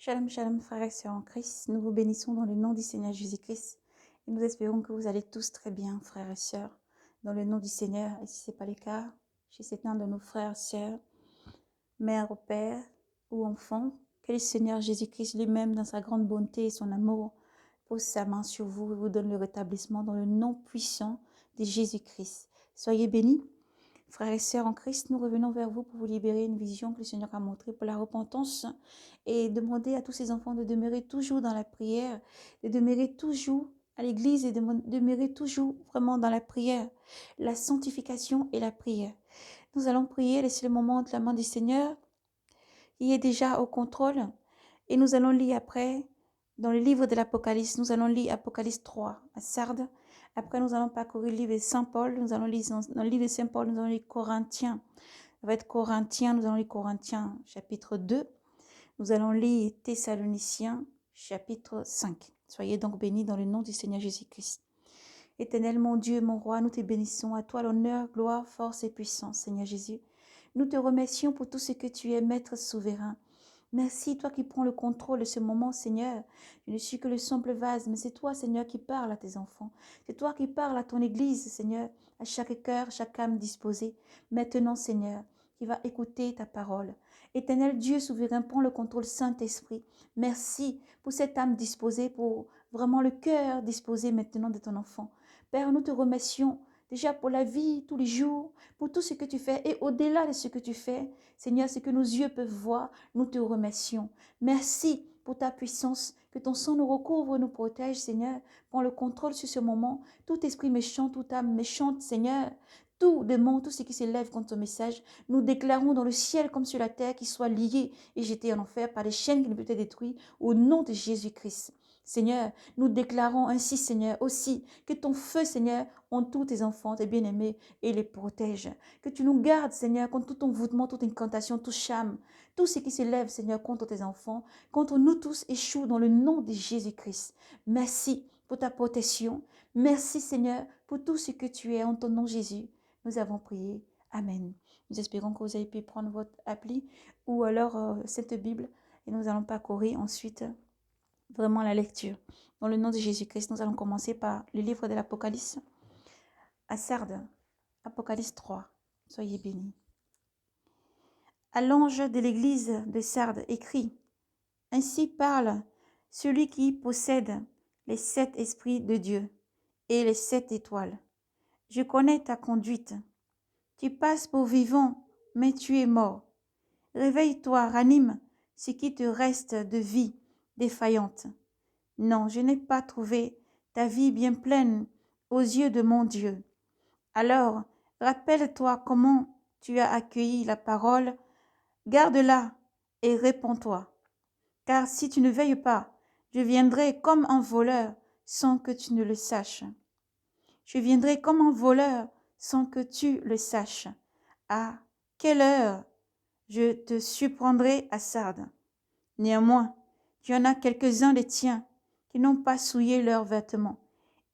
Shalom, shalom, frères et sœurs en Christ. Nous vous bénissons dans le nom du Seigneur Jésus-Christ. Et nous espérons que vous allez tous très bien, frères et sœurs, dans le nom du Seigneur. Et si ce n'est pas le cas, chez certains de nos frères et sœurs, mères, pères ou enfants, que le Seigneur Jésus-Christ lui-même, dans sa grande bonté et son amour, pose sa main sur vous et vous donne le rétablissement dans le nom puissant de Jésus-Christ. Soyez bénis. Frères et sœurs en Christ, nous revenons vers vous pour vous libérer une vision que le Seigneur a montrée pour la repentance et demander à tous ces enfants de demeurer toujours dans la prière, de demeurer toujours à l'église et de demeurer toujours vraiment dans la prière, la sanctification et la prière. Nous allons prier, laisser le moment entre la main du Seigneur qui est déjà au contrôle et nous allons lire après dans le livre de l'Apocalypse, nous allons lire Apocalypse 3 à Sardes. Après, nous allons parcourir le livre de Saint Paul. Nous allons lire dans le livre de Saint Paul, nous allons lire Corinthiens. Ça va être Corinthiens, nous allons lire Corinthiens chapitre 2. Nous allons lire Thessaloniciens chapitre 5. Soyez donc bénis dans le nom du Seigneur Jésus-Christ. Éternel, mon Dieu, mon roi, nous te bénissons. À toi l'honneur, gloire, force et puissance, Seigneur Jésus. Nous te remercions pour tout ce que tu es, Maître souverain. Merci, toi qui prends le contrôle de ce moment, Seigneur. Je ne suis que le simple vase, mais c'est toi, Seigneur, qui parles à tes enfants. C'est toi qui parles à ton Église, Seigneur, à chaque cœur, chaque âme disposée. Maintenant, Seigneur, qui va écouter ta parole. Éternel Dieu souverain, prends le contrôle, Saint-Esprit. Merci pour cette âme disposée, pour vraiment le cœur disposé maintenant de ton enfant. Père, nous te remercions déjà pour la vie tous les jours, pour tout ce que tu fais et au-delà de ce que tu fais, Seigneur, ce que nos yeux peuvent voir, nous te remercions. Merci pour ta puissance, que ton sang nous recouvre, nous protège, Seigneur. Prends le contrôle sur ce moment. Tout esprit méchant, toute âme méchante, Seigneur, tout démon, tout ce qui s'élève contre ton message, nous déclarons dans le ciel comme sur la terre qu'il soit lié et jeté en enfer par les chaînes qui ne peuvent être détruites au nom de Jésus-Christ. Seigneur, nous déclarons ainsi, Seigneur, aussi que ton feu, Seigneur, entoure tes enfants, tes bien-aimés et les protège. Que tu nous gardes, Seigneur, contre tout envoûtement, toute incantation, tout charme, tout ce qui s'élève, Seigneur, contre tes enfants, contre nous tous, échoue dans le nom de Jésus-Christ. Merci pour ta protection. Merci, Seigneur, pour tout ce que tu es en ton nom, Jésus. Nous avons prié. Amen. Nous espérons que vous avez pu prendre votre appli ou alors cette Bible et nous allons parcourir ensuite vraiment la lecture. Dans le nom de Jésus-Christ, nous allons commencer par le livre de l'Apocalypse à Sardes, Apocalypse 3. Soyez bénis. À l'ange de l'église de Sardes, écrit: Ainsi parle celui qui possède les 7 esprits de Dieu et les 7 étoiles. Je connais ta conduite. Tu passes pour vivant, mais tu es mort. Réveille-toi, ranime ce qui te reste de vie défaillante. Non, je n'ai pas trouvé ta vie bien pleine aux yeux de mon Dieu. Alors, rappelle-toi comment tu as accueilli la parole, garde-la et réponds-toi. Car si tu ne veilles pas, je viendrai comme un voleur sans que tu ne le saches. Je viendrai comme un voleur sans que tu le saches. À quelle heure je te surprendrai à Sardes. Néanmoins, tu en as quelques-uns des tiens qui n'ont pas souillé leurs vêtements.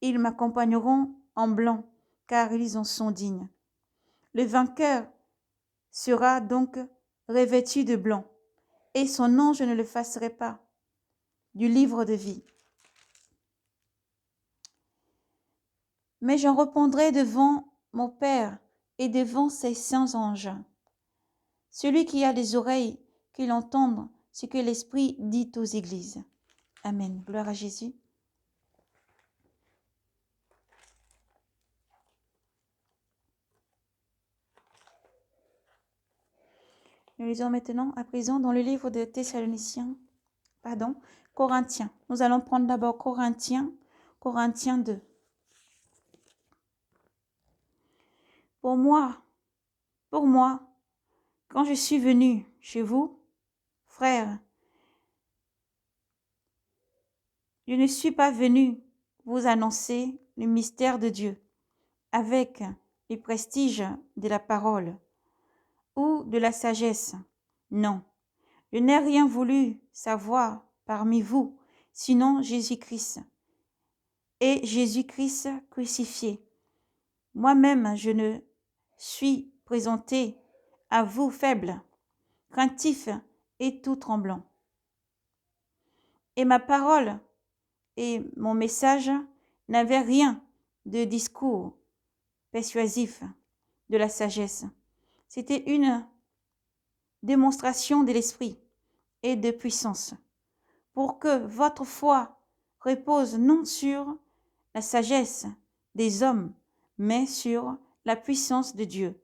Ils m'accompagneront en blanc, car ils en sont dignes. Le vainqueur sera donc revêtu de blanc, et son nom je ne le effacerai pas du livre de vie. Mais j'en répondrai devant mon Père et devant ses saints anges. Celui qui a des oreilles, qu'il entende ce que l'Esprit dit aux églises. Amen. Gloire à Jésus. Nous lisons maintenant à présent dans le livre de Corinthiens. Nous allons prendre d'abord Corinthiens 2. Pour moi, quand je suis venu chez vous, frères, je ne suis pas venu vous annoncer le mystère de Dieu avec le prestige de la parole ou de la sagesse. Non, je n'ai rien voulu savoir parmi vous, sinon Jésus-Christ et Jésus-Christ crucifié. Moi-même, je ne suis présenté à vous faible, craintif et tout tremblant. Et ma parole et mon message n'avaient rien de discours persuasif de la sagesse. C'était une démonstration de l'esprit et de puissance, pour que votre foi repose non sur la sagesse des hommes, mais sur la puissance de Dieu.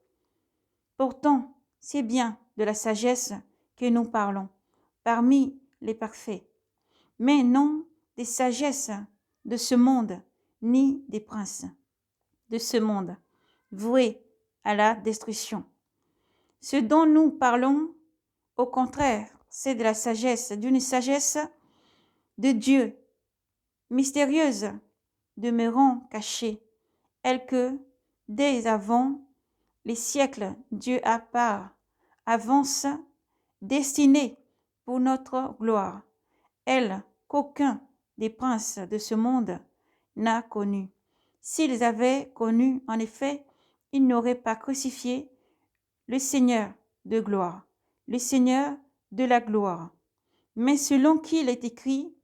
Pourtant, c'est bien de la sagesse que nous parlons, parmi les parfaits, mais non des sagesses de ce monde, ni des princes de ce monde, voués à la destruction. Ce dont nous parlons, au contraire, c'est de la sagesse, d'une sagesse de Dieu, mystérieuse, demeurant cachée, elle que, dès avant les siècles, Dieu à part, avance, destinée pour notre gloire, elle qu'aucun des princes de ce monde n'a connue. S'ils avaient connu, en effet, ils n'auraient pas crucifié le Seigneur de gloire, le Seigneur de la gloire. Mais selon qu'il est écrit,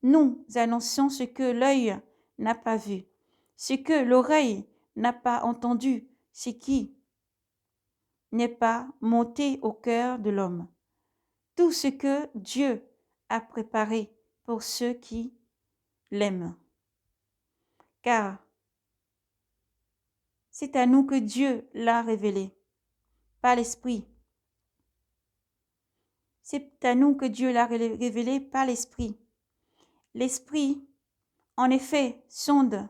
nous annonçons ce que l'œil n'a pas vu, ce que l'oreille n'a pas entendu, ce qui n'est pas monté au cœur de l'homme. Tout ce que Dieu a préparé pour ceux qui l'aiment. Car c'est à nous que Dieu l'a révélé, par l'Esprit. C'est à nous que Dieu l'a révélé par l'Esprit. L'Esprit, en effet, sonde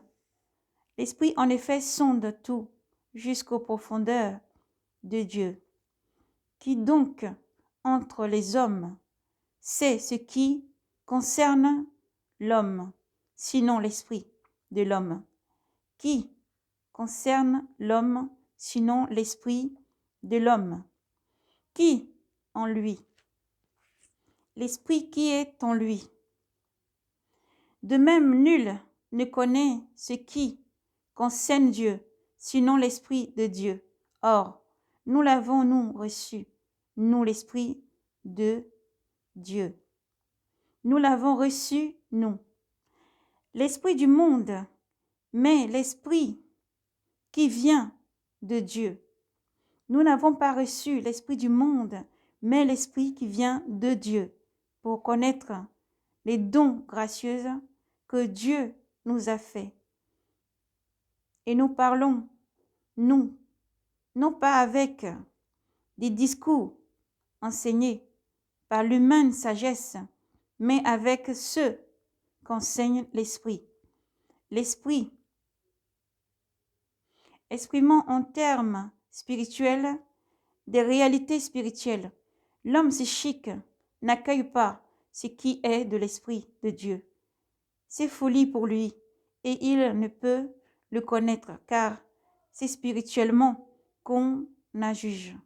tout jusqu'aux profondeurs de Dieu. Qui donc, entre les hommes, sait ce qui concerne l'homme, sinon l'Esprit de l'homme? Qui concerne l'homme, sinon l'Esprit de l'homme? Qui en lui? L'Esprit qui est en lui. De même, nul ne connaît ce qui concerne Dieu, sinon l'Esprit de Dieu. Or, nous l'avons, nous, reçu, nous, l'Esprit de Dieu. Nous l'avons reçu, nous. L'Esprit du monde, mais l'Esprit qui vient de Dieu. Nous n'avons pas reçu l'Esprit du monde, mais l'Esprit qui vient de Dieu, pour connaître les dons gracieux que Dieu nous a faits. Et nous parlons, nous, non pas avec des discours enseignés par l'humaine sagesse, mais avec ceux qu'enseigne l'Esprit. L'Esprit, exprimant en termes spirituels des réalités spirituelles. L'homme psychique n'accueille pas ce qui est de l'Esprit de Dieu. C'est folie pour lui et il ne peut le connaître car c'est spirituellement qu'on la juge.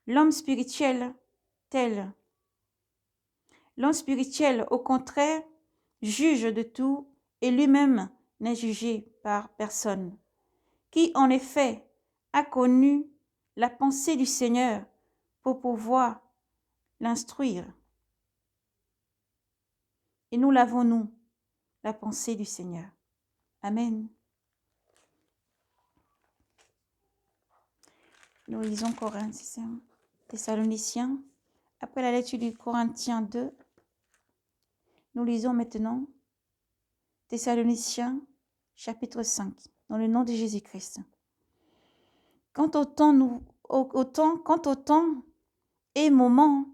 L'homme spirituel, au contraire, juge de tout et lui-même n'est jugé par personne. Qui en effet a connu la pensée du Seigneur pour pouvoir l'instruire? Et nous l'avons, nous, la pensée du Seigneur. Amen. Nous lisons Thessaloniciens. Après la lecture du Corinthiens 2, nous lisons maintenant Thessaloniciens chapitre 5, dans le nom de Jésus-Christ. Quant au temps et moment,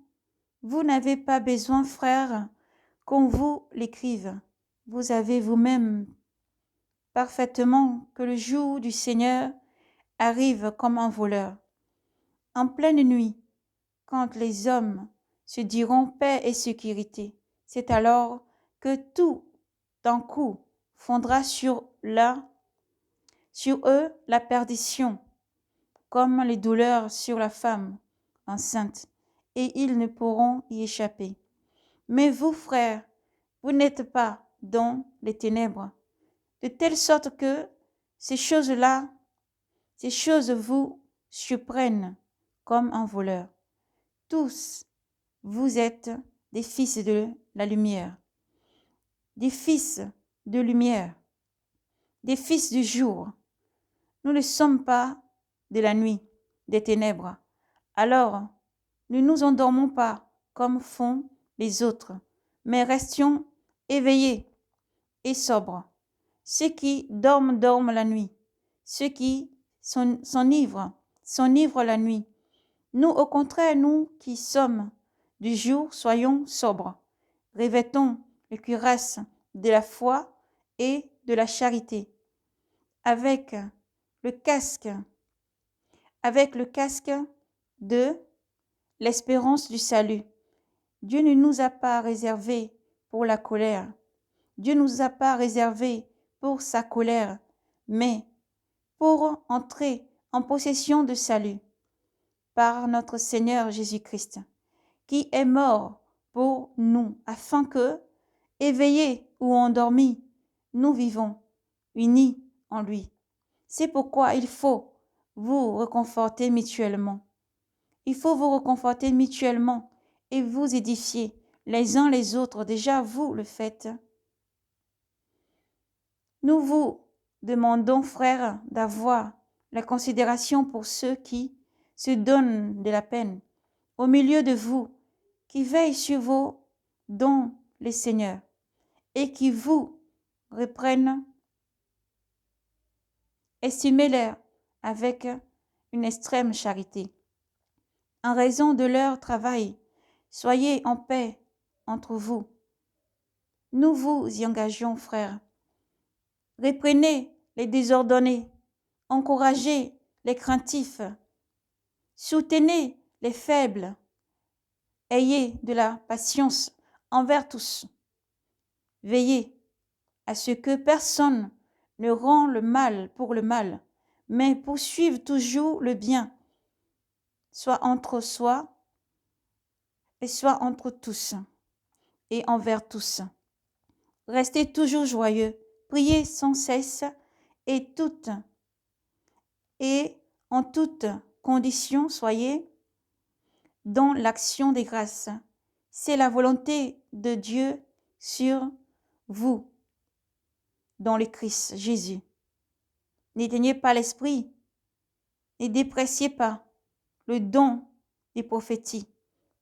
vous n'avez pas besoin, frères, qu'on vous l'écrive. Vous avez vous-même parfaitement que le jour du Seigneur arrive comme un voleur. En pleine nuit, quand les hommes se diront paix et sécurité, c'est alors que tout d'un coup fondra sur eux la perdition, comme les douleurs sur la femme enceinte, et ils ne pourront y échapper. Mais vous, frères, vous n'êtes pas dans les ténèbres, de telle sorte que ces choses vous surprennent comme un voleur. Tous, vous êtes des fils de la lumière, des fils de lumière, des fils du jour. Nous ne sommes pas de la nuit, des ténèbres. Alors, ne nous endormons pas comme font les autres, mais restions éveillés et sobres. Ceux qui dorment, dorment la nuit. Ceux qui s'enivrent la nuit. Nous, au contraire, nous qui sommes du jour, soyons sobres. Revêtons le cuirasse de la foi et de la charité, avec le casque, de l'espérance du salut. Dieu ne nous a pas réservé pour la colère. Dieu ne nous a pas réservé pour sa colère, mais pour entrer en possession de salut par notre Seigneur Jésus-Christ, qui est mort pour nous, afin que, éveillés ou endormis, nous vivons unis en lui. C'est pourquoi il faut vous réconforter mutuellement. Il faut vous réconforter mutuellement et vous édifier les uns les autres. Déjà, vous le faites. Nous vous demandons, frères, d'avoir la considération pour ceux qui se donnent de la peine au milieu de vous, qui veillent sur vous dans le Seigneur et qui vous reprennent. Estimez-les avec une extrême charité. En raison de leur travail, soyez en paix entre vous. Nous vous y engageons, frères. Reprenez les désordonnés, encouragez les craintifs, soutenez les faibles, ayez de la patience envers tous. Veillez à ce que personne ne rend le mal pour le mal, mais poursuive toujours le bien, soit entre soi et soit entre tous et envers tous. Restez toujours joyeux, priez sans cesse et en toute condition soyez dans l'action des grâces. C'est la volonté de Dieu sur vous, dans le Christ Jésus. N'éteignez pas l'esprit, ne dépréciez pas le don des prophéties,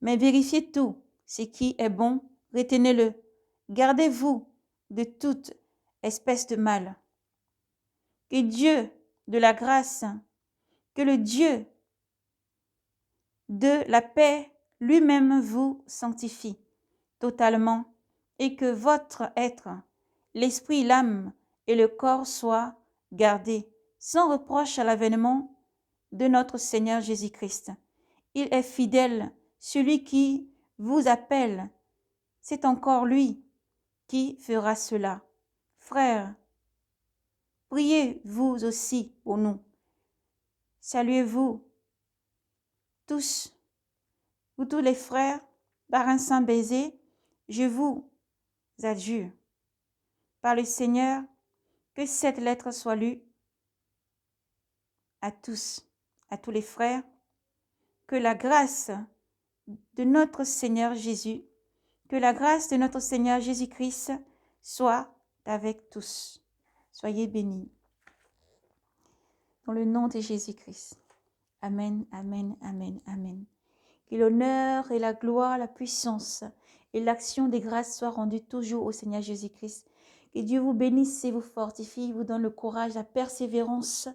mais vérifiez tout ce qui est bon, retenez-le. Gardez-vous de toute espèce de mal. Que Dieu de la grâce, que le Dieu de la paix lui-même vous sanctifie totalement et que votre être, l'esprit, l'âme et le corps soient gardés sans reproche à l'avènement de notre Seigneur Jésus-Christ. Il est fidèle, celui qui vous appelle. C'est encore lui qui fera cela. Frères, priez vous aussi pour nous. Saluez-vous tous, vous tous les frères, par un saint baiser, je vous adjure, par le Seigneur, que cette lettre soit lue à tous les frères, que la grâce de notre Seigneur Jésus, que la grâce de notre Seigneur Jésus-Christ soit avec tous. Soyez bénis. Dans le nom de Jésus-Christ. Amen, amen, amen, amen. Que l'honneur et la gloire, la puissance et l'action des grâces soient rendues toujours au Seigneur Jésus-Christ. Que Dieu vous bénisse et vous fortifie, vous donne le courage, la persévérance,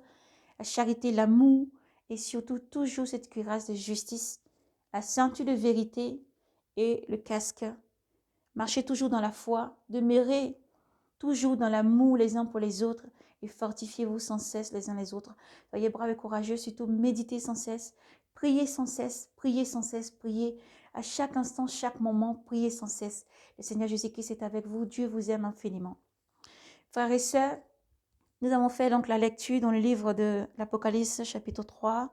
la charité, l'amour et surtout toujours cette cuirasse de justice, la ceinture de vérité et le casque. Marchez toujours dans la foi, demeurez toujours dans l'amour les uns pour les autres et fortifiez-vous sans cesse les uns les autres. Soyez braves et courageux, surtout méditez sans cesse, priez sans cesse, priez sans cesse, priez à chaque instant, chaque moment, priez sans cesse. Le Seigneur Jésus-Christ est avec vous, Dieu vous aime infiniment. Frères et sœurs, nous avons fait donc la lecture dans le livre de l'Apocalypse chapitre 3,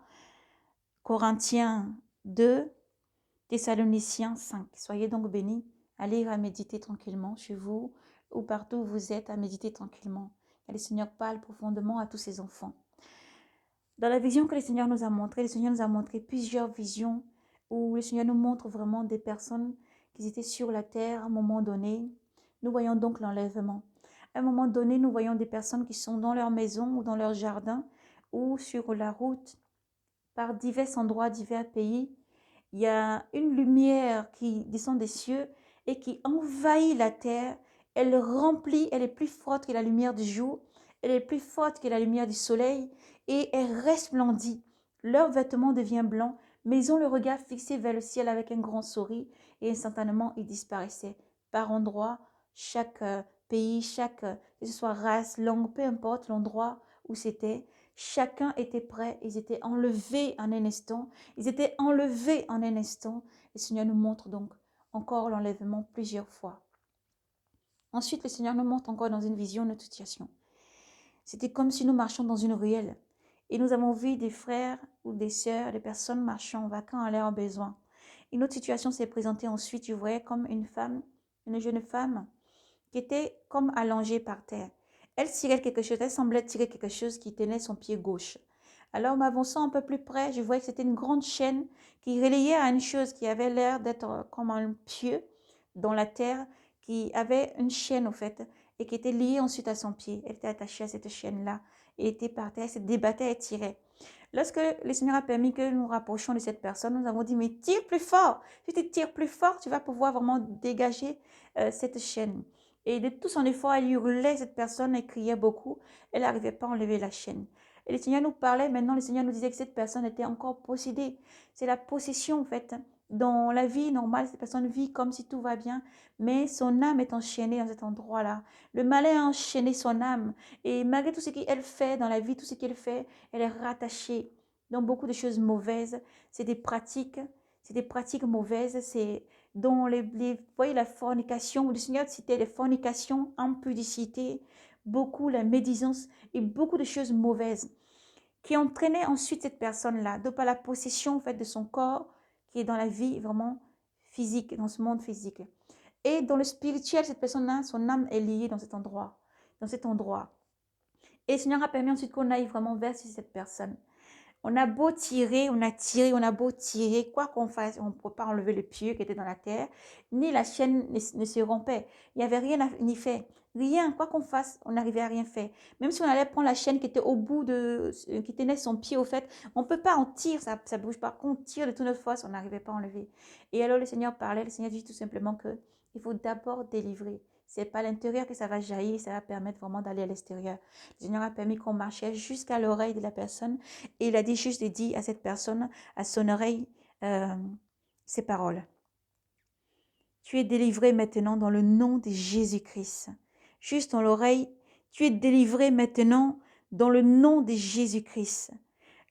Corinthiens 2, Thessaloniciens 5. Soyez donc bénis à lire, à méditer tranquillement chez vous ou partout où vous êtes, à méditer tranquillement. Et le Seigneur parle profondément à tous ses enfants. Dans la vision que le Seigneur nous a montrée, le Seigneur nous a montré plusieurs visions où le Seigneur nous montre vraiment des personnes qu'ils étaient sur la terre à un moment donné. Nous voyons donc l'enlèvement. À un moment donné, nous voyons des personnes qui sont dans leur maison ou dans leur jardin ou sur la route, par divers endroits, divers pays. Il y a une lumière qui descend des cieux et qui envahit la terre. Elle remplit, elle est plus forte que la lumière du jour, elle est plus forte que la lumière du soleil et elle resplendit. Leur vêtement devient blanc, mais ils ont le regard fixé vers le ciel avec un grand sourire et instantanément ils disparaissaient. Par endroits, chaque pays, que ce soit race, langue, peu importe l'endroit où c'était, chacun était prêt, ils étaient enlevés en un instant. Ils étaient enlevés en un instant. Le Seigneur nous montre donc encore l'enlèvement plusieurs fois. Ensuite, le Seigneur nous montre encore dans une vision notre situation. C'était comme si nous marchions dans une ruelle et nous avons vu des frères ou des sœurs, des personnes marchant, vaquant à leurs besoins. Une autre situation s'est présentée ensuite. Je voyais comme une femme, une jeune femme, qui était comme allongée par terre. Elle tirait quelque chose, elle semblait tirer quelque chose qui tenait son pied gauche. Alors, m'avançant un peu plus près, je voyais que c'était une grande chaîne qui relayait à une chose qui avait l'air d'être comme un pieu dans la terre, qui avait une chaîne au fait, et qui était liée ensuite à son pied. Elle était attachée à cette chaîne-là, et était par terre, elle se débattait et tirait. Lorsque le Seigneur a permis que nous nous rapprochions de cette personne, nous avons dit, mais tire plus fort. Si tu tires plus fort, tu vas pouvoir vraiment dégager cette chaîne. Et de tout son effort, elle hurlait, cette personne, elle criait beaucoup. Elle n'arrivait pas à enlever la chaîne. Et le Seigneur nous parlait, maintenant le Seigneur nous disait que cette personne était encore possédée. C'est la possession en fait. Dans la vie normale, cette personne vit comme si tout va bien, mais son âme est enchaînée dans cet endroit-là. Le malin a enchaîné son âme. Et malgré tout ce qu'elle fait dans la vie, tout ce qu'elle fait, elle est rattachée dans beaucoup de choses mauvaises. C'est des pratiques mauvaises. C'est dans vous voyez, la fornication. Le Seigneur citait les fornications, impudicité, beaucoup la médisance et beaucoup de choses mauvaises qui entraînaient ensuite cette personne-là, de par la possession en fait, de son corps qui est dans la vie vraiment physique, dans ce monde physique. Et dans le spirituel, cette personne-là, son âme est liée dans cet endroit. Dans cet endroit. Et le Seigneur a permis ensuite qu'on aille vraiment vers cette personne. On a beau tirer, on a tiré, on a beau tirer, quoi qu'on fasse, on ne peut pas enlever le pieu qui était dans la terre, ni la chaîne ne se rompait. Il n'y avait rien à ni fait. Rien, quoi qu'on fasse, on n'arrivait à rien faire. Même si on allait prendre la chaîne qui était au bout qui tenait son pied au fait, on ne peut pas en tirer, ça ne bouge pas. Quand on tire de toute notre force, on n'arrivait pas à enlever. Et alors le Seigneur parlait, le Seigneur dit tout simplement que il faut d'abord délivrer. C'est pas à l'intérieur que ça va jaillir, ça va permettre vraiment d'aller à l'extérieur. Le Seigneur a permis qu'on marchait jusqu'à l'oreille de la personne et il a dit juste dit à cette personne, à son oreille, ces paroles. Tu es délivré maintenant dans le nom de Jésus-Christ. Juste dans l'oreille, tu es délivré maintenant dans le nom de Jésus-Christ.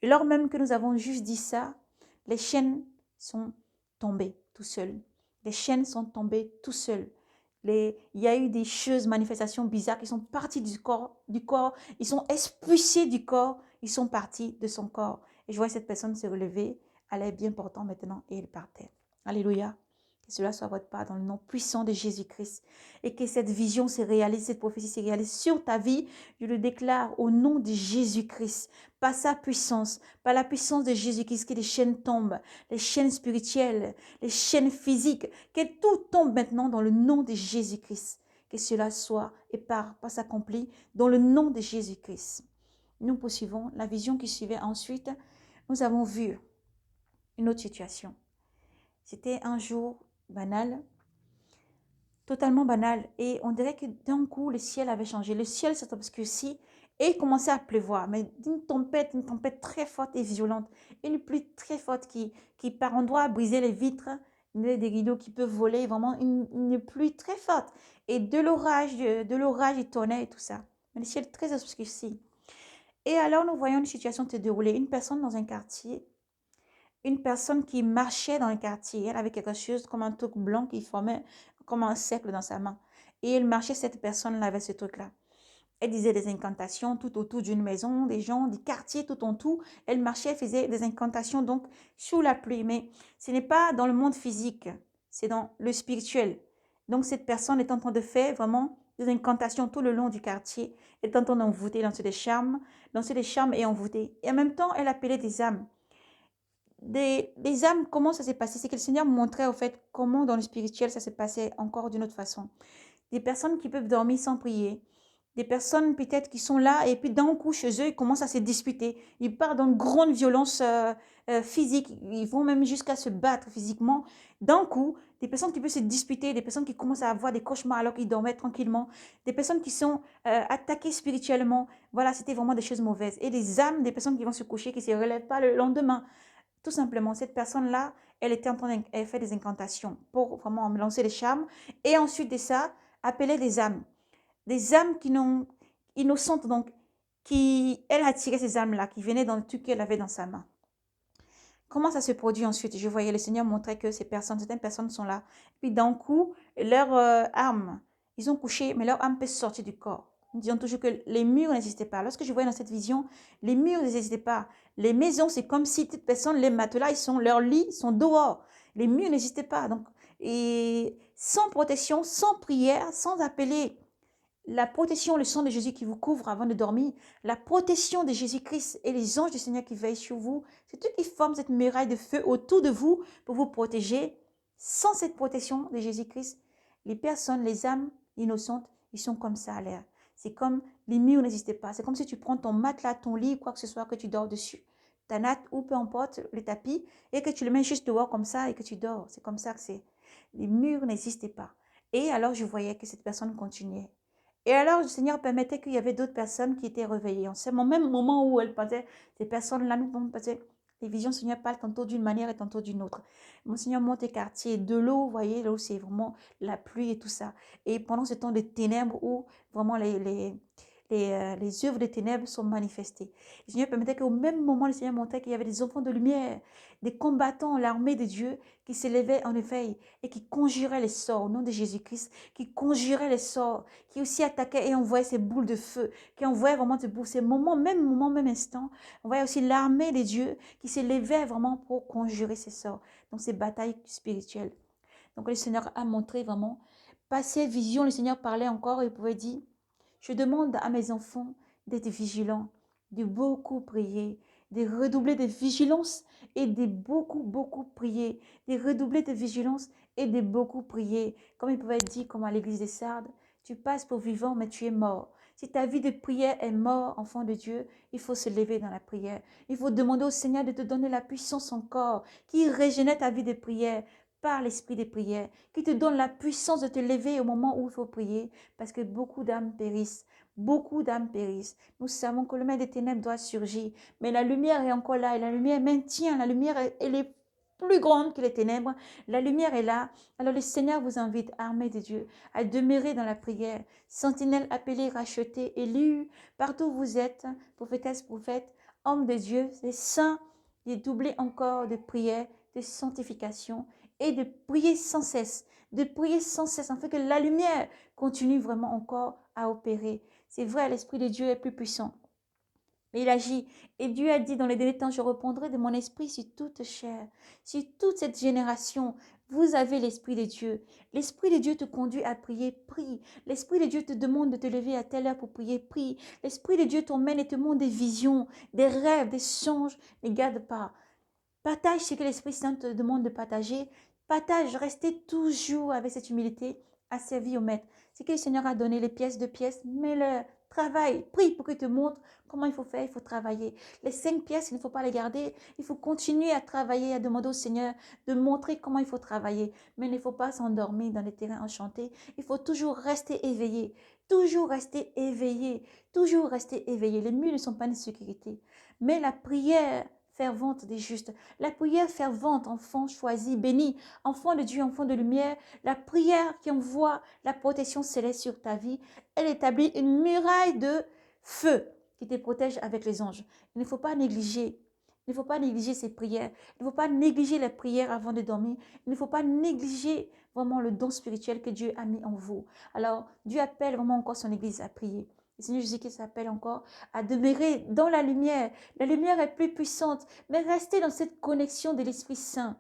Et lors même que nous avons juste dit ça, les chaînes sont tombées tout seules. Les chaînes sont tombées tout seules. Il y a eu des choses, manifestations bizarres qui sont parties du corps. Ils sont expulsés du corps. Ils sont partis de son corps. Et je vois cette personne se relever. Elle est bien portante maintenant et elle partait. Alléluia. Que cela soit votre part dans le nom puissant de Jésus-Christ. Et que cette vision se réalise, cette prophétie se réalise sur ta vie. Je le déclare au nom de Jésus-Christ. Par sa puissance, par la puissance de Jésus-Christ, que les chaînes tombent. Les chaînes spirituelles, les chaînes physiques. Que tout tombe maintenant dans le nom de Jésus-Christ. Que cela soit et par s'accomplit dans le nom de Jésus-Christ. Nous poursuivons la vision qui suivait ensuite. Nous avons vu une autre situation. C'était un jour banal, totalement banal. Et on dirait que d'un coup, le ciel avait changé. Le ciel s'est obscurci et il commençait à pleuvoir. Mais une tempête très forte et violente. Une pluie très forte qui par endroits a brisé les vitres, des rideaux qui peuvent voler. Vraiment une pluie très forte. Et de l'orage, il tournait et tout ça. Mais le ciel très obscurci. Et alors, nous voyons une situation se dérouler. Une personne dans un quartier, une personne qui marchait dans le quartier. Elle avait quelque chose comme un truc blanc qui formait comme un cercle dans sa main. Et elle marchait, cette personne-là, avec ce truc-là. Elle disait des incantations tout autour d'une maison, des gens, du quartier tout en tout. Elle marchait, elle faisait des incantations donc sous la pluie. Mais ce n'est pas dans le monde physique, c'est dans le spirituel. Donc cette personne est en train de faire vraiment des incantations tout le long du quartier. Elle est en train d'envoûter, lancer des charmes et envoûter. Et en même temps, elle appelait des âmes. des âmes, comment ça s'est passé? C'est que le Seigneur me montrait au fait comment dans le spirituel ça s'est passé encore d'une autre façon. Des personnes qui peuvent dormir sans prier, des personnes peut-être qui sont là et puis d'un coup chez eux, ils commencent à se disputer. Ils partent dans une grande violence physique, ils vont même jusqu'à se battre physiquement. D'un coup, des personnes qui peuvent se disputer, des personnes qui commencent à avoir des cauchemars alors qu'ils dormaient tranquillement, des personnes qui sont attaquées spirituellement. Voilà, c'était vraiment des choses mauvaises. Et des âmes, des personnes qui vont se coucher, qui ne se relèvent pas le lendemain. Tout simplement, cette personne-là, elle était en train de faire des incantations pour vraiment lancer les charmes. Et ensuite de ça, appeler des âmes qui n'ont innocentes, donc qui, elle attirait ces âmes-là, qui venaient dans le truc qu'elle avait dans sa main. Comment ça se produit ensuite? Je voyais le Seigneur montrer que ces personnes, certaines personnes sont là. Puis d'un coup, leur âme, ils ont couché, mais leur âme peut sortir du corps. Nous disons toujours que les murs n'existaient pas. Lorsque je voyais dans cette vision, les murs n'existaient pas. Les maisons, c'est comme si toute personne, les matelas, ils sont, leurs lits ils sont dehors. Les murs n'existaient pas. Donc, et sans protection, sans prière, sans appeler la protection, le sang de Jésus qui vous couvre avant de dormir, la protection de Jésus-Christ et les anges du Seigneur qui veillent sur vous, c'est eux qui forment cette muraille de feu autour de vous pour vous protéger. Sans cette protection de Jésus-Christ, les personnes, les âmes innocentes, ils sont comme ça à l'air. C'est comme les murs n'existaient pas. C'est comme si tu prends ton matelas, ton lit, quoi que ce soit que tu dors dessus, ta natte ou peu importe le tapis, et que tu le mets juste dehors comme ça et que tu dors. C'est comme ça que c'est. Les murs n'existaient pas. Et alors je voyais que cette personne continuait. Et alors, le Seigneur permettait qu'il y avait d'autres personnes qui étaient réveillées. En ce même moment où elle pensait, ces personnes-là nous vont passer. Les visions, le Seigneur parle tantôt d'une manière et tantôt d'une autre. Mon Seigneur monte les quartiers, de l'eau, vous voyez, l'eau, c'est vraiment la pluie et tout ça. Et pendant ce temps de ténèbres où vraiment les œuvres des ténèbres sont manifestées. Le Seigneur permettait qu'au même moment, le Seigneur montrait qu'il y avait des enfants de lumière, des combattants, l'armée de Dieu, qui s'élevaient en éveil et qui conjuraient les sorts au nom de Jésus-Christ, qui conjuraient les sorts, qui aussi attaquaient et envoyaient ces boules de feu, qui envoyaient vraiment ces moments, même instant. On voyait aussi l'armée des dieux qui s'élevait vraiment pour conjurer ces sorts, donc ces batailles spirituelles. Donc le Seigneur a montré vraiment, par ces visions, le Seigneur parlait encore, il pouvait dire, je demande à mes enfants d'être vigilants, de beaucoup prier, de redoubler de vigilance et de beaucoup prier, de redoubler de vigilance et de beaucoup prier. Comme il pouvait dire, comme à l'église des Sardes, tu passes pour vivant, mais tu es mort. Si ta vie de prière est mort, enfant de Dieu, il faut se lever dans la prière. Il faut demander au Seigneur de te donner la puissance encore, qui régénère ta vie de prière par l'esprit de prière, qui te donne la puissance de te lever au moment où il faut prier, parce que beaucoup d'âmes périssent. Beaucoup d'âmes périssent. Nous savons que le maître des ténèbres doit surgir, mais la lumière est encore là et la lumière maintient. La lumière, elle est plus grande que les ténèbres. La lumière est là. Alors le Seigneur vous invite, armée de Dieu, à demeurer dans la prière. Sentinelle appelée, rachetée, élue, partout où vous êtes, prophétesse, prophète, homme de Dieu, les saints, de doubler encore de prière, de sanctification et de prier sans cesse, afin que la lumière continue vraiment encore à opérer. C'est vrai, l'Esprit de Dieu est plus puissant. Mais il agit. Et Dieu a dit dans les derniers temps, je reprendrai de mon esprit sur toute chair, sur toute cette génération. Vous avez l'Esprit de Dieu. L'Esprit de Dieu te conduit à prier, prie. L'Esprit de Dieu te demande de te lever à telle heure pour prier, prie. L'Esprit de Dieu t'emmène et te montre des visions, des rêves, des songes. Ne garde pas. Partage ce que l'Esprit Saint te demande de partager. Partage, restez toujours avec cette humilité à servir au Maître. C'est que le Seigneur a donné les pièces de pièces, mets-le, travaille, prie pour qu'il te montre comment il faut faire, il faut travailler. Les 5 pièces, il ne faut pas les garder, il faut continuer à travailler, à demander au Seigneur de montrer comment il faut travailler. Mais il ne faut pas s'endormir dans les terrains enchantés, il faut toujours rester éveillé, toujours rester éveillé, toujours rester éveillé. Les murs ne sont pas une sécurité, mais la prière fervente des justes. La prière fervente, enfant choisi, béni, enfant de Dieu, enfant de lumière, la prière qui envoie la protection céleste sur ta vie, elle établit une muraille de feu qui te protège avec les anges. Il ne faut pas négliger. Il ne faut pas négliger ces prières. Il ne faut pas négliger les prières avant de dormir. Il ne faut pas négliger vraiment le don spirituel que Dieu a mis en vous. Alors, Dieu appelle vraiment encore son Église à prier. Le Seigneur Jésus-Christ s'appelle encore à demeurer dans la lumière. La lumière est plus puissante, mais restez dans cette connexion de l'Esprit Saint.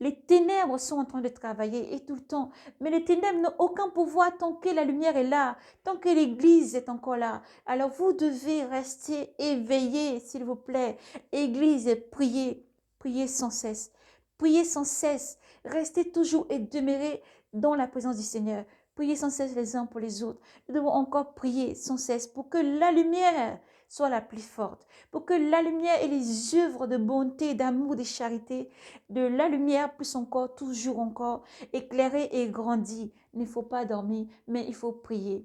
Les ténèbres sont en train de travailler et tout le temps, mais les ténèbres n'ont aucun pouvoir tant que la lumière est là, tant que l'Église est encore là. Alors vous devez rester éveillés, s'il vous plaît. Église, priez. Priez sans cesse. Priez sans cesse. Restez toujours et demeurez dans la présence du Seigneur. Priez sans cesse les uns pour les autres. Nous devons encore prier sans cesse pour que la lumière soit la plus forte, pour que la lumière et les œuvres de bonté, d'amour, de charité, de la lumière puissent encore, toujours encore, éclairer et grandir. Il ne faut pas dormir, mais il faut prier.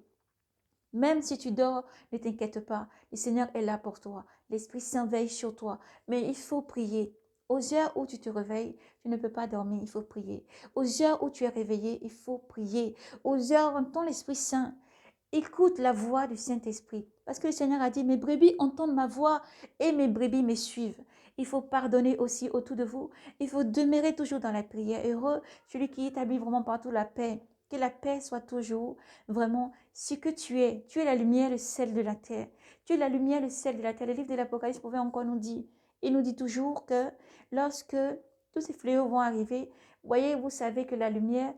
Même si tu dors, ne t'inquiète pas. Le Seigneur est là pour toi. L'Esprit Saint veille sur toi. Mais il faut prier. Aux heures où tu te réveilles, tu ne peux pas dormir, il faut prier. Aux heures où tu es réveillé, il faut prier. Aux heures où entend l'Esprit Saint, écoute la voix du Saint-Esprit. Parce que le Seigneur a dit, mes brebis entendent ma voix et mes brebis me suivent. Il faut pardonner aussi autour de vous. Il faut demeurer toujours dans la prière. Heureux, celui qui établit vraiment partout la paix. Que la paix soit toujours vraiment ce que tu es. Tu es la lumière, le sel de la terre. Tu es la lumière, le sel de la terre. Le livre de l'Apocalypse pouvait encore nous dire. Il nous dit toujours que lorsque tous ces fléaux vont arriver, voyez, vous savez que la lumière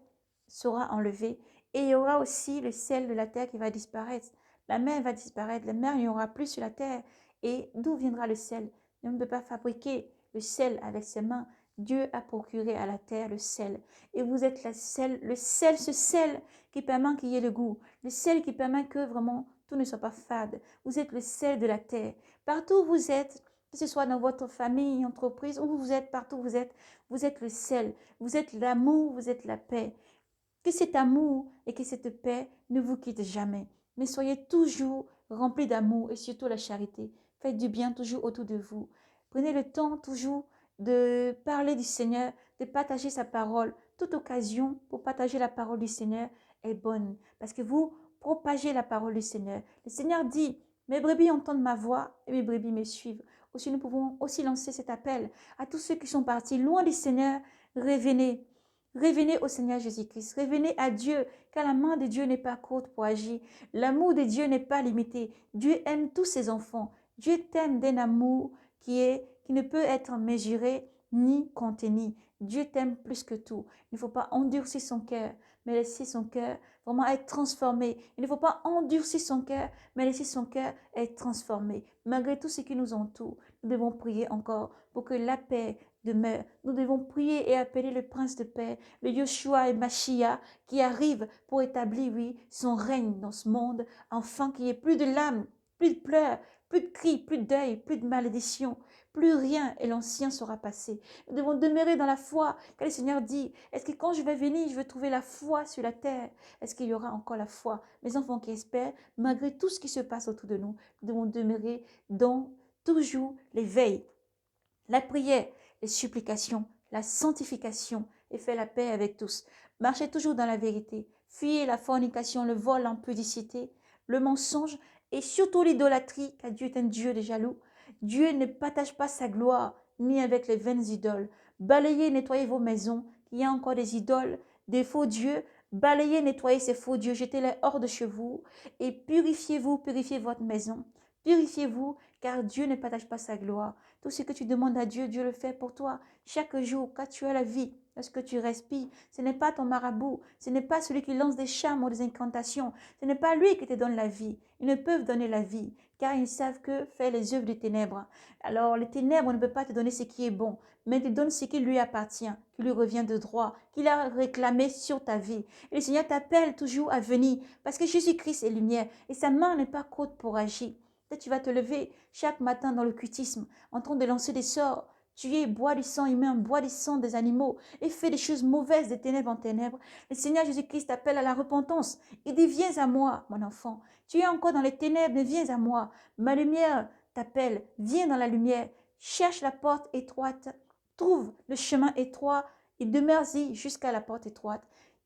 sera enlevée. Et il y aura aussi le sel de la terre qui va disparaître. La mer va disparaître. La mer, il n'y aura plus sur la terre. Et d'où viendra le sel? On ne peut pas fabriquer le sel avec ses mains. Dieu a procuré à la terre le sel. Et vous êtes le sel, ce sel qui permet qu'il y ait le goût. Le sel qui permet que vraiment tout ne soit pas fade. Vous êtes le sel de la terre. Partout où vous êtes, que ce soit dans votre famille, entreprise, où vous êtes, partout où vous êtes le sel. Vous êtes l'amour, vous êtes la paix. Que cet amour et que cette paix ne vous quittent jamais. Mais soyez toujours remplis d'amour et surtout la charité. Faites du bien toujours autour de vous. Prenez le temps toujours de parler du Seigneur, de partager sa parole. Toute occasion pour partager la parole du Seigneur est bonne parce que vous propagez la parole du Seigneur. Le Seigneur dit, mes brebis entendent ma voix et mes brebis me suivent. Aussi, nous pouvons aussi lancer cet appel à tous ceux qui sont partis loin du Seigneur. Revenez. Revenez au Seigneur Jésus-Christ, revenez à Dieu, car la main de Dieu n'est pas courte pour agir. L'amour de Dieu n'est pas limité. Dieu aime tous ses enfants. Dieu t'aime d'un amour qui ne peut être mesuré ni contenu. Dieu t'aime plus que tout. Il ne faut pas endurcir son cœur, mais laisser son cœur vraiment être transformé. Il ne faut pas endurcir son cœur, mais laisser son cœur être transformé. Malgré tout ce qui nous entoure, nous devons prier encore pour que la paix demeure. Nous devons prier et appeler le prince de paix, le Yeshua et Mashiach, qui arrive pour établir, oui, son règne dans ce monde, afin qu'il n'y ait plus de larmes, plus de pleurs, plus de cris, plus de deuil, plus de malédiction, plus rien, et l'ancien sera passé. Nous devons demeurer dans la foi, car le Seigneur dit, est-ce que quand je vais venir, je vais trouver la foi sur la terre? Est-ce qu'il y aura encore la foi? Mes enfants qui espèrent, malgré tout ce qui se passe autour de nous, nous devons demeurer dans toujours l'éveil, la prière, les supplications, la sanctification et fait la paix avec tous. Marchez toujours dans la vérité. Fuyez la fornication, le vol, l'impudicité, le mensonge et surtout l'idolâtrie, car Dieu est un Dieu de jaloux. Dieu ne partage pas sa gloire ni avec les vaines idoles. Balayez, nettoyez vos maisons, qu'il y a encore des idoles, des faux dieux. Balayez, nettoyez ces faux dieux, jetez-les hors de chez vous et purifiez-vous, purifiez votre maison. Purifiez-vous, car Dieu ne partage pas sa gloire. Tout ce que tu demandes à Dieu, Dieu le fait pour toi. Chaque jour, quand tu as la vie, lorsque tu respires, ce n'est pas ton marabout, ce n'est pas celui qui lance des charmes ou des incantations, ce n'est pas lui qui te donne la vie. Ils ne peuvent donner la vie, car ils savent que faire les œuvres des ténèbres. Alors, les ténèbres ne peuvent pas te donner ce qui est bon, mais te donnent ce qui lui appartient, qui lui revient de droit, qu'il a réclamé sur ta vie. Et le Seigneur t'appelle toujours à venir, parce que Jésus-Christ est lumière, et sa main n'est pas courte pour agir. Peut-être tu vas te lever chaque matin dans le cultisme, en train de lancer des sorts, tuer, boire du sang humain, boire du sang des animaux et fait des choses mauvaises de ténèbres en ténèbres. Le Seigneur Jésus-Christ t'appelle à la repentance. Il dit, viens à moi, mon enfant. Tu es encore dans les ténèbres, mais viens à moi. Ma lumière t'appelle. Viens dans la lumière. Cherche la porte étroite. Trouve le chemin étroit et demeure-y jusqu'à la porte étroite.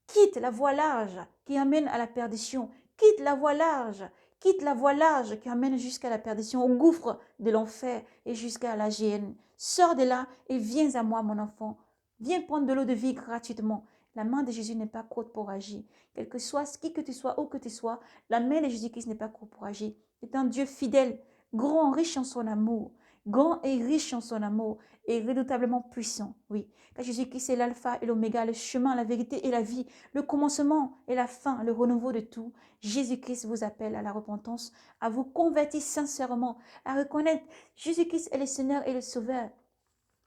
Quitte la voie large qui amène à la perdition. Quitte la voie large. Quitte la voie large qui amène jusqu'à la perdition, au gouffre de l'enfer et jusqu'à la géhenne. Sors de là et viens à moi, mon enfant. Viens prendre de l'eau de vie gratuitement. La main de Jésus n'est pas courte pour agir. Quel que soit qui que tu sois, où que tu sois, la main de Jésus-Christ n'est pas courte pour agir. C'est un Dieu fidèle, grand, riche en son amour. Grand et riche en son amour et redoutablement puissant. Oui, car Jésus-Christ est l'alpha et l'oméga, le chemin, la vérité et la vie, le commencement et la fin, le renouveau de tout. Jésus-Christ vous appelle à la repentance, à vous convertir sincèrement, à reconnaître Jésus-Christ est le Seigneur et le Sauveur.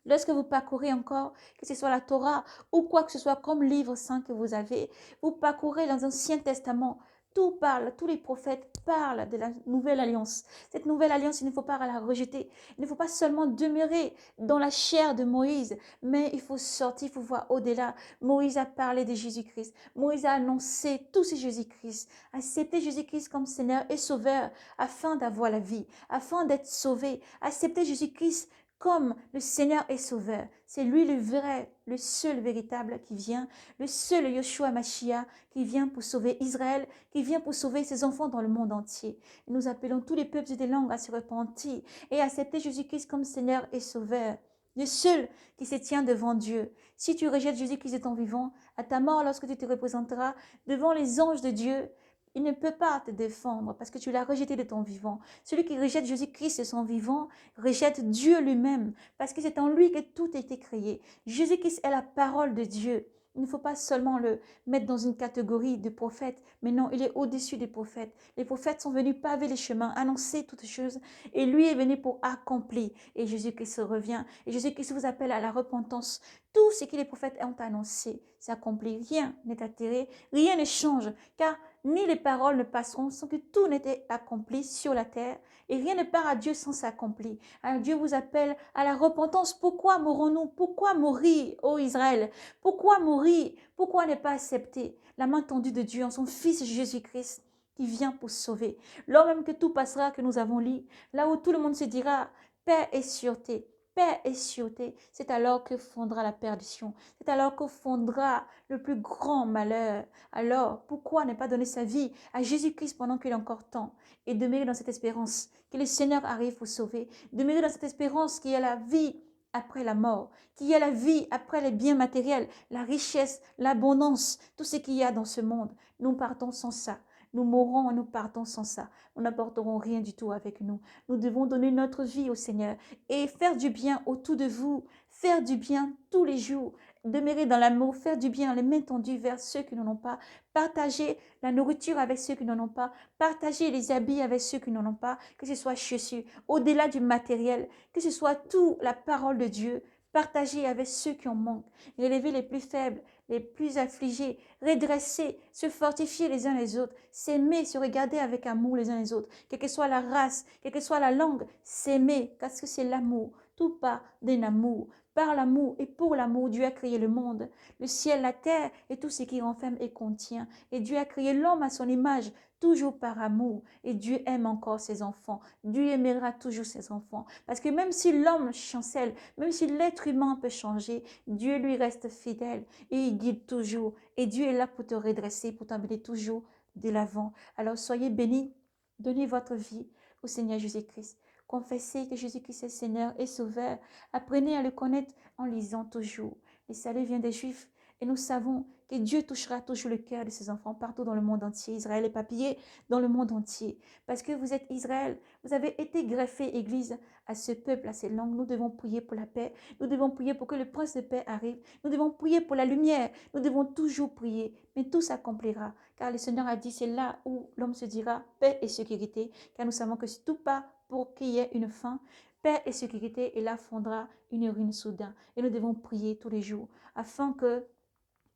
Lorsque vous parcourez encore, que ce soit la Torah ou quoi que ce soit comme livre saint que vous avez, vous parcourez dans l'Ancien Testament, tout parle, tous les prophètes parlent de la nouvelle alliance. Cette nouvelle alliance, il ne faut pas la rejeter. Il ne faut pas seulement demeurer dans la chair de Moïse, mais il faut sortir, il faut voir au-delà. Moïse a parlé de Jésus-Christ. Moïse a annoncé tout ce Jésus-Christ. Accepter Jésus-Christ comme Seigneur et Sauveur afin d'avoir la vie, afin d'être sauvé. Accepter Jésus-Christ comme le Seigneur est Sauveur. C'est lui le vrai, le seul véritable qui vient, le seul Yoshua Mashiach qui vient pour sauver Israël, qui vient pour sauver ses enfants dans le monde entier. Et nous appelons tous les peuples et des langues à se repentir et à accepter Jésus-Christ comme Seigneur et Sauveur. Le seul qui se tient devant Dieu. Si tu rejettes Jésus-Christ de ton vivant, à ta mort, lorsque tu te représenteras devant les anges de Dieu, il ne peut pas te défendre parce que tu l'as rejeté de ton vivant. Celui qui rejette Jésus-Christ de son vivant rejette Dieu lui-même parce que c'est en lui que tout a été créé. Jésus-Christ est la parole de Dieu. Il ne faut pas seulement le mettre dans une catégorie de prophètes, mais non, il est au-dessus des prophètes. Les prophètes sont venus paver les chemins, annoncer toutes choses, et lui est venu pour accomplir. Et Jésus-Christ revient, et Jésus-Christ vous appelle à la repentance. Tout ce que les prophètes ont annoncé s'accomplit. Rien n'est atterré, rien ne change, car ni les paroles ne passeront sans que tout n'ait été accompli sur la terre, et rien ne part à Dieu sans s'accomplir. Alors Dieu vous appelle à la repentance. Pourquoi mourons-nous? Pourquoi mourir, ô Israël? Pourquoi mourir? Pourquoi ne pas accepter la main tendue de Dieu en son Fils Jésus-Christ qui vient pour sauver? Lors même que tout passera, que nous avons lu, là où tout le monde se dira paix et sûreté, paix et sûreté, c'est alors que fondra la perdition, c'est alors que fondra le plus grand malheur. Alors, pourquoi ne pas donner sa vie à Jésus-Christ pendant qu'il est encore temps et demeurer dans cette espérance que le Seigneur arrive pour sauver, demeurer dans cette espérance qu'il y a la vie après la mort, qu'il y a la vie après les biens matériels, la richesse, l'abondance, tout ce qu'il y a dans ce monde. Nous partons sans ça. Nous mourrons et nous partons sans ça. Nous n'apporterons rien du tout avec nous. Nous devons donner notre vie au Seigneur et faire du bien autour de vous, faire du bien tous les jours, demeurer dans l'amour, faire du bien, les mains tendues vers ceux qui n'en ont pas, partager la nourriture avec ceux qui n'en ont pas, partager les habits avec ceux qui n'en ont pas, que ce soit chaussures, au-delà du matériel, que ce soit tout la parole de Dieu, partager avec ceux qui en manquent, relever les plus faibles, les plus affligés, redresser, se fortifier les uns les autres, s'aimer, se regarder avec amour les uns les autres, quelle que soit la race, quelle que soit la langue, s'aimer, parce que c'est l'amour, tout part d'un amour. Par l'amour et pour l'amour, Dieu a créé le monde, le ciel, la terre et tout ce qui renferme et contient. Et Dieu a créé l'homme à son image, toujours par amour. Et Dieu aime encore ses enfants. Dieu aimera toujours ses enfants. Parce que même si l'homme chancelle, même si l'être humain peut changer, Dieu lui reste fidèle et il guide toujours. Et Dieu est là pour te redresser, pour t'emmener toujours de l'avant. Alors soyez bénis, donnez votre vie au Seigneur Jésus-Christ. Confessez que Jésus-Christ est Seigneur et Sauveur. Apprenez à le connaître en lisant toujours. Le salut vient des Juifs et nous savons que Dieu touchera toujours le cœur de ses enfants partout dans le monde entier. Israël est papillé dans le monde entier. Parce que vous êtes Israël, vous avez été greffé, Église, à ce peuple, à ces langues. Nous devons prier pour la paix. Nous devons prier pour que le prince de paix arrive. Nous devons prier pour la lumière. Nous devons toujours prier. Mais tout s'accomplira. Car le Seigneur a dit, c'est là où l'homme se dira paix et sécurité. Car nous savons que si tout part pour qu'il y ait une fin, paix et sécurité, et là fondra une ruine soudain. Et nous devons prier tous les jours afin que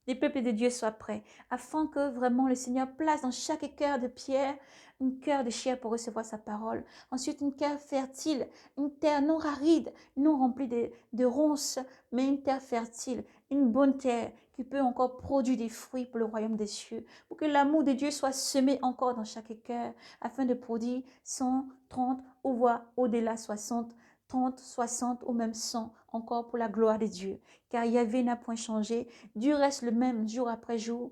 les peuples de Dieu soient prêts, afin que vraiment le Seigneur place dans chaque cœur de pierre un cœur de chair pour recevoir sa parole. Ensuite, une terre fertile, une terre non aride, non remplie de ronces, mais une terre fertile, une bonne terre qui peut encore produire des fruits pour le royaume des cieux, pour que l'amour de Dieu soit semé encore dans chaque cœur, afin de produire 100, 30 ou voire au-delà 60, 30, 60 ou même 100 encore pour la gloire de Dieu. Car Yahvé n'a point changé, Dieu reste le même jour après jour.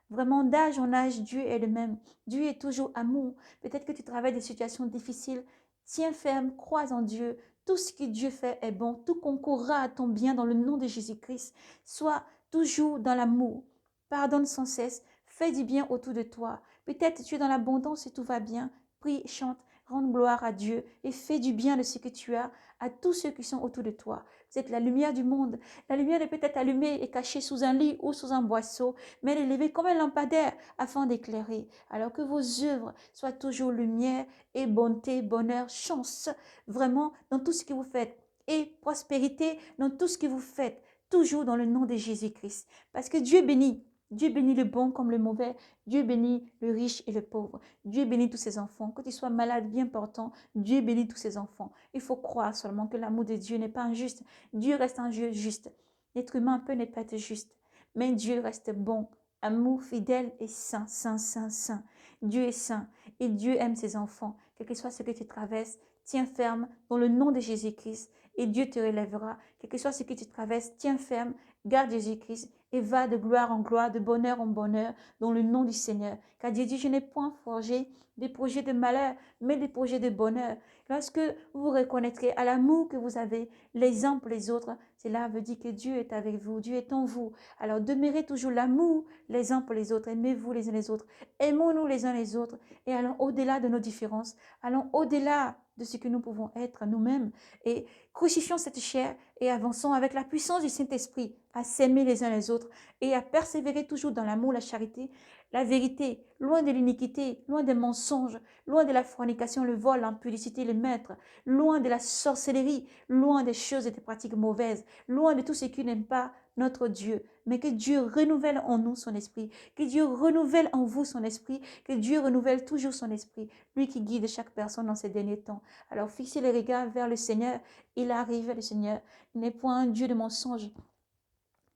Vraiment, d'âge en âge, Dieu est le même. Dieu est toujours amour. Peut-être que tu travailles des situations difficiles. Tiens ferme, crois en Dieu. Tout ce que Dieu fait est bon. Tout concourra à ton bien dans le nom de Jésus-Christ. Sois toujours dans l'amour. Pardonne sans cesse. Fais du bien autour de toi. Peut-être tu es dans l'abondance et tout va bien. Prie, chante, rends gloire à Dieu et fais du bien de ce que tu as à tous ceux qui sont autour de toi. Vous êtes la lumière du monde. La lumière est peut-être allumée et cachée sous un lit ou sous un boisseau, mais elle est levée comme un lampadaire afin d'éclairer. Alors que vos œuvres soient toujours lumière et bonté, bonheur, chance, vraiment dans tout ce que vous faites. et prospérité dans tout ce que vous faites, toujours dans le nom de Jésus-Christ. Parce que Dieu bénit. Dieu bénit le bon comme le mauvais. Dieu bénit le riche et le pauvre. Dieu bénit tous ses enfants. Que tu sois malade, bien portant, Dieu bénit tous ses enfants. Il faut croire seulement que l'amour de Dieu n'est pas injuste. Dieu reste un Dieu juste. L'être humain peut ne pas être juste, mais Dieu reste bon, amour, fidèle et saint, saint, saint, saint. Dieu est saint et Dieu aime ses enfants. Quel que soit ce que tu traverses, tiens ferme dans le nom de Jésus-Christ et Dieu te relèvera. Quel que soit ce que tu traverses, tiens ferme, garde Jésus-Christ et va de gloire en gloire, de bonheur en bonheur, dans le nom du Seigneur. Car Dieu dit, je n'ai point forgé des projets de malheur, mais des projets de bonheur. Lorsque vous reconnaîtrez à l'amour que vous avez les uns pour les autres, cela veut dire que Dieu est avec vous, Dieu est en vous. Alors demeurez toujours l'amour les uns pour les autres, aimez-vous les uns les autres, aimons-nous les uns les autres et allons au-delà de nos différences, allons au-delà de ce que nous pouvons être nous-mêmes et crucifions cette chair et avançons avec la puissance du Saint-Esprit à s'aimer les uns les autres et à persévérer toujours dans l'amour, la charité, la vérité, loin de l'iniquité, loin des mensonges, loin de la fornication, le vol, l'impudicité, le maître, loin de la sorcellerie, loin des choses et des pratiques mauvaises, loin de tout ce qui n'aime pas notre Dieu, mais que Dieu renouvelle en nous son esprit, que Dieu renouvelle en vous son esprit, que Dieu renouvelle toujours son esprit, lui qui guide chaque personne dans ces derniers temps. Alors fixez les regards vers le Seigneur, il arrive le Seigneur, il n'est point un Dieu de mensonge.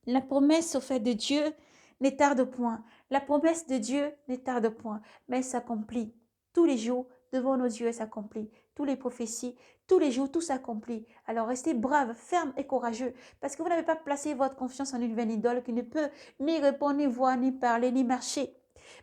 La promesse au fait de Dieu ne tarde point, la promesse de Dieu ne tarde point, mais elle s'accomplit tous les jours devant nos yeux, elle s'accomplit. Tous les prophéties, tous les jours, tout s'accomplit. Alors restez braves, fermes et courageux, parce que vous n'avez pas placé votre confiance en une vaine idole qui ne peut ni répondre, ni voir, ni parler, ni marcher.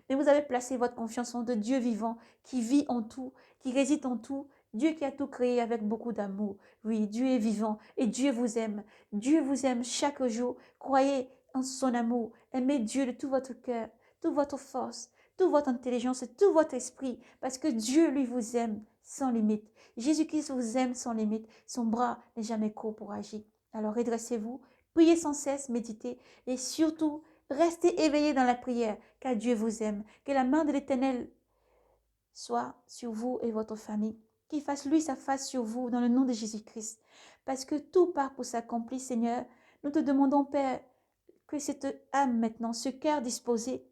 Mais vous avez placé votre confiance en de Dieu vivant, qui vit en tout, qui réside en tout, Dieu qui a tout créé avec beaucoup d'amour. Oui, Dieu est vivant et Dieu vous aime. Dieu vous aime chaque jour. Croyez en son amour. Aimez Dieu de tout votre cœur, toute votre force, toute votre intelligence et tout votre esprit, parce que Dieu, lui, vous aime sans limite. Jésus-Christ vous aime sans limite. Son bras n'est jamais court pour agir. Alors redressez-vous, priez sans cesse, méditez et surtout, restez éveillés dans la prière, car Dieu vous aime. Que la main de l'Éternel soit sur vous et votre famille. Qu'il fasse lui sa face sur vous dans le nom de Jésus-Christ. Parce que tout part pour s'accomplir, Seigneur. Nous te demandons, Père, que cette âme maintenant, ce cœur disposé,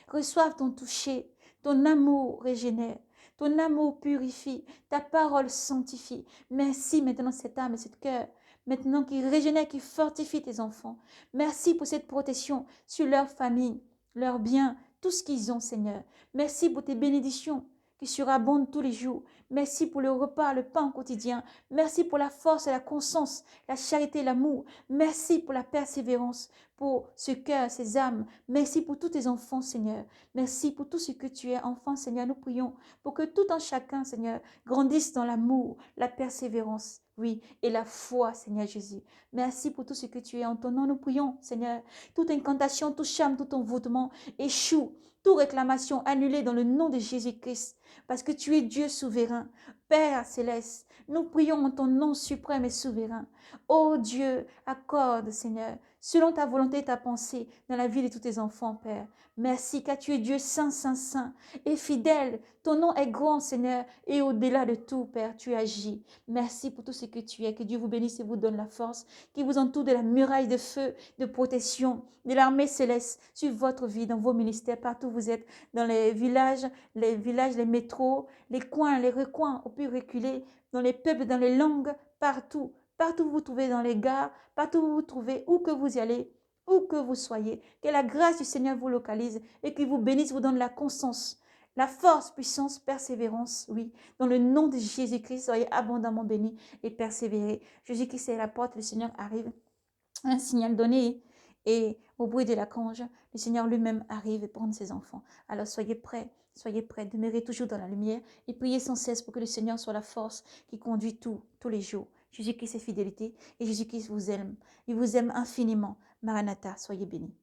reçoive ton toucher, ton amour régénère, ton amour purifie, ta parole sanctifie. Merci maintenant cette âme et ce cœur, maintenant qui régénère, qui fortifie tes enfants. Merci pour cette protection sur leur famille, leurs biens, tout ce qu'ils ont, Seigneur. Merci pour tes bénédictions qui surabondent tous les jours. Merci pour le repas, le pain quotidien. Merci pour la force et la conscience, la charité, l'amour. Merci pour la persévérance, pour ce cœur, ces âmes. Merci pour tous tes enfants, Seigneur. Merci pour tout ce que tu es, enfant, Seigneur. Nous prions pour que tout un chacun, Seigneur, grandisse dans l'amour, la persévérance, oui, et la foi, Seigneur Jésus. Merci pour tout ce que tu es. En ton nom, nous prions, Seigneur. Toute incantation, tout charme, tout envoûtement échoue. Toute réclamation annulée dans le nom de Jésus-Christ, parce que tu es Dieu souverain. Père céleste, nous prions en ton nom suprême et souverain. Ô Dieu, accorde, Seigneur, selon ta volonté et ta pensée dans la vie de tous tes enfants, Père. Merci car tu es Dieu saint, saint, saint et fidèle. Ton nom est grand, Seigneur, et au-delà de tout, Père, tu agis. Merci pour tout ce que tu es. Que Dieu vous bénisse et vous donne la force, qui vous entoure de la muraille de feu, de protection, de l'armée céleste sur votre vie, dans vos ministères, partout où vous êtes, dans les villages, les métros, les coins, les recoins, au plus reculés, dans les peuples, dans les langues, partout. Partout où vous vous trouvez, dans les gares, partout où vous vous trouvez, où que vous y allez, où que vous soyez, que la grâce du Seigneur vous localise et qu'il vous bénisse, vous donne la constance, la force, puissance, persévérance, oui. Dans le nom de Jésus-Christ, soyez abondamment bénis et persévérez. Jésus-Christ est à la porte, le Seigneur arrive. Un signal donné et au bruit de la conge, le Seigneur lui-même arrive et prend ses enfants. Alors soyez prêts, demeurez toujours dans la lumière et priez sans cesse pour que le Seigneur soit la force qui conduit tous les jours. Jésus-Christ est fidélité et Jésus-Christ vous aime. Il vous aime infiniment. Maranatha, soyez bénis.